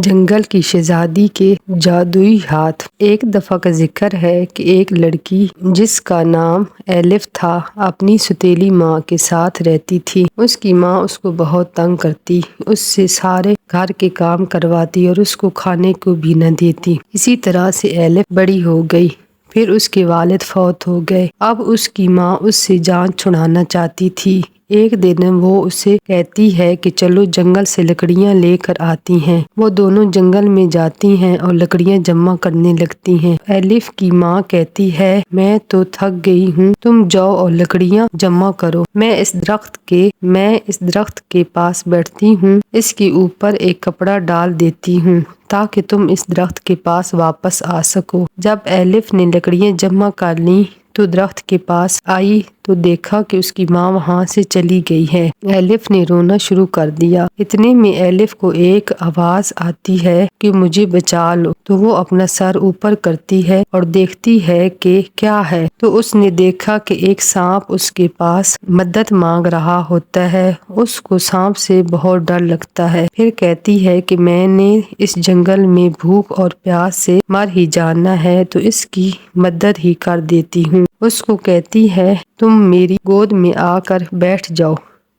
جنگل کی شہزادی کے جادوئی ہاتھ۔ ایک دفعہ کا ذکر ہے کہ ایک لڑکی جس کا نام ایلف تھا اپنی سوتیلی ماں کے ساتھ رہتی تھی۔ اس کی ماں اس کو بہت تنگ کرتی، اس سے سارے گھر کے کام کرواتی اور اس کو کھانے کو بھی نہ دیتی۔ اسی طرح سے ایلف بڑی ہو گئی، پھر اس کے والد فوت ہو گئے۔ اب اس کی ماں اس سے جان چھڑانا چاہتی تھی۔ ایک دن وہ اسے کہتی ہے کہ چلو جنگل سے لکڑیاں لے کر آتی ہیں۔ وہ دونوں جنگل میں جاتی ہیں اور لکڑیاں جمع کرنے لگتی ہیں۔ ایلف کی ماں کہتی ہے میں تو تھک گئی ہوں، تم جاؤ اور لکڑیاں جمع کرو، میں اس درخت کے پاس بیٹھتی ہوں، اس کے اوپر ایک کپڑا ڈال دیتی ہوں تاکہ تم اس درخت کے پاس واپس آ سکو۔ جب ایلف نے لکڑیاں جمع کر لیں تو درخت کے پاس آئی تو دیکھا کہ اس کی ماں وہاں سے چلی گئی ہے۔ ایلف نے رونا شروع کر دیا۔ اتنے میں ایلف کو ایک آواز آتی ہے کہ مجھے بچا لو، تو وہ اپنا سر اوپر کرتی ہے اور دیکھتی ہے کہ کیا ہے، تو اس نے دیکھا کہ ایک سانپ اس کے پاس مدد مانگ رہا ہوتا ہے۔ اس کو سانپ سے بہت ڈر لگتا ہے، پھر کہتی ہے کہ میں نے اس جنگل میں بھوک اور پیاس سے مر ہی جانا ہے تو اس کی مدد ہی کر دیتی ہوں۔ اس کو کہتی ہے تم میری گود میں آ کر بیٹھ جاؤ،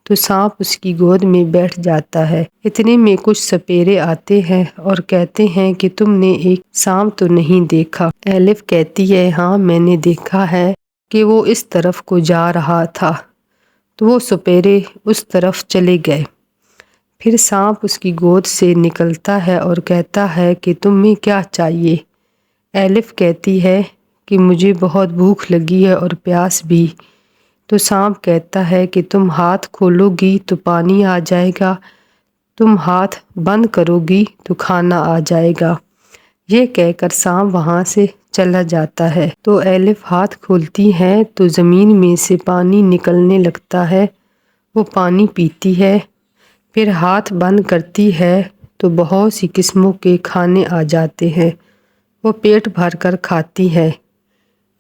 تو سانپ اس کی گود میں بیٹھ جاتا ہے۔ اتنے میں کچھ سپیرے آتے ہیں اور کہتے ہیں کہ تم نے ایک سانپ تو نہیں دیکھا؟ ایلف کہتی ہے ہاں میں نے دیکھا ہے کہ وہ اس طرف کو جا رہا تھا، تو وہ سپیرے اس طرف چلے گئے۔ پھر سانپ اس کی گود سے نکلتا ہے اور کہتا ہے کہ تمہیں کیا چاہیے؟ ایلف کہتی ہے کہ مجھے بہت بھوک لگی ہے اور پیاس بھی۔ تو سانپ کہتا ہے کہ تم ہاتھ کھولو گی تو پانی آ جائے گا، تم ہاتھ بند کرو گی تو کھانا آ جائے گا۔ یہ کہہ کر سانپ وہاں سے چلا جاتا ہے۔ تو ایلف ہاتھ کھولتی ہے تو زمین میں سے پانی نکلنے لگتا ہے، وہ پانی پیتی ہے۔ پھر ہاتھ بند کرتی ہے تو بہت سی قسموں کے کھانے آ جاتے ہیں، وہ پیٹ بھر کر کھاتی ہے۔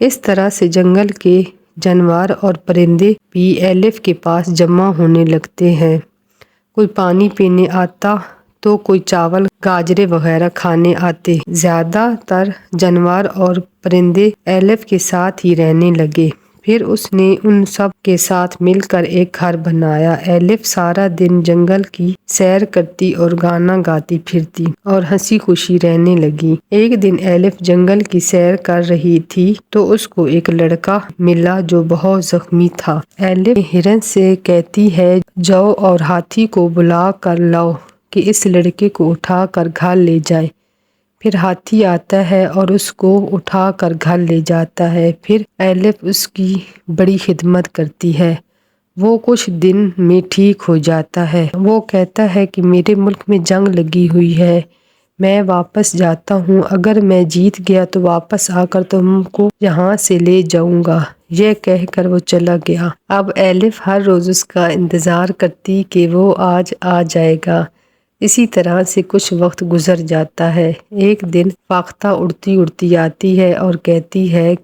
اس طرح سے جنگل کے جانور اور پرندے بھی ایلف کے پاس جمع ہونے لگتے ہیں۔ کوئی پانی پینے آتا تو کوئی چاول گاجرے وغیرہ کھانے آتے۔ زیادہ تر جانور اور پرندے ایلف کے ساتھ ہی رہنے لگے۔ پھر اس نے ان سب کے ساتھ مل کر ایک گھر بنایا۔ ایلف سارا دن جنگل کی سیر کرتی اور گانا گاتی پھرتی اور ہنسی خوشی رہنے لگی۔ ایک دن ایلف جنگل کی سیر کر رہی تھی تو اس کو ایک لڑکا ملا جو بہت زخمی تھا۔ ایلف ہرن سے کہتی ہے جاؤ اور ہاتھی کو بلا کر لاؤ کہ اس لڑکے کو اٹھا کر گھر لے جائے۔ پھر ہاتھی آتا ہے اور اس کو اٹھا کر گھر لے جاتا ہے۔ پھر ایلف اس کی بڑی خدمت کرتی ہے، وہ کچھ دن میں ٹھیک ہو جاتا ہے۔ وہ کہتا ہے کہ میرے ملک میں جنگ لگی ہوئی ہے، میں واپس جاتا ہوں، اگر میں جیت گیا تو واپس آ کر تم کو یہاں سے لے جاؤں گا۔ یہ کہہ کر وہ چلا گیا۔ اب ایلف ہر روز اس کا انتظار کرتی کہ وہ آج آ جائے گا۔ اسی طرح سے کچھ وقت گزر جاتا ہے۔ ایک دن فاختہ اڑتی اڑتی آتی ہے اور کہتی ہے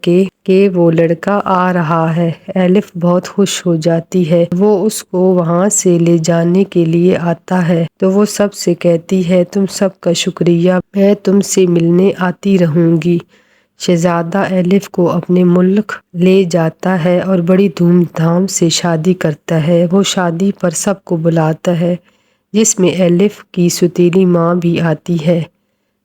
کہ وہ لڑکا آ رہا ہے۔ ایلف بہت خوش ہو جاتی ہے، وہ اس کو وہاں سے لے جانے کے لیے آتا ہے تو وہ سب سے کہتی ہے تم سب کا شکریہ، میں تم سے ملنے آتی رہوں گی۔ شہزادہ ایلف کو اپنے ملک لے جاتا ہے اور بڑی دھوم دھام سے شادی کرتا ہے۔ وہ شادی پر سب کو بلاتا ہے جس میں ایلف کی سوتیلی ماں بھی آتی ہے۔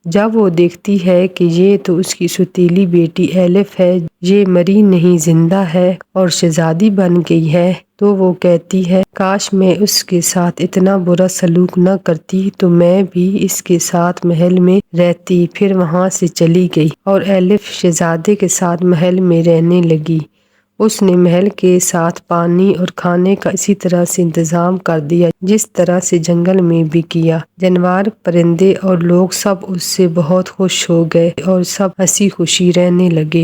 جب وہ دیکھتی ہے کہ یہ تو اس کی سوتیلی بیٹی ایلف ہے، یہ مری نہیں زندہ ہے اور شہزادی بن گئی ہے، تو وہ کہتی ہے کاش میں اس کے ساتھ اتنا برا سلوک نہ کرتی تو میں بھی اس کے ساتھ محل میں رہتی۔ پھر وہاں سے چلی گئی اور ایلف شہزادے کے ساتھ محل میں رہنے لگی۔ اس نے محل کے ساتھ پانی اور کھانے کا اسی طرح سے انتظام کر دیا جس طرح سے جنگل میں بھی کیا۔ جانور، پرندے اور لوگ سب اس سے بہت خوش ہو گئے اور سب ہنسی خوشی رہنے لگے۔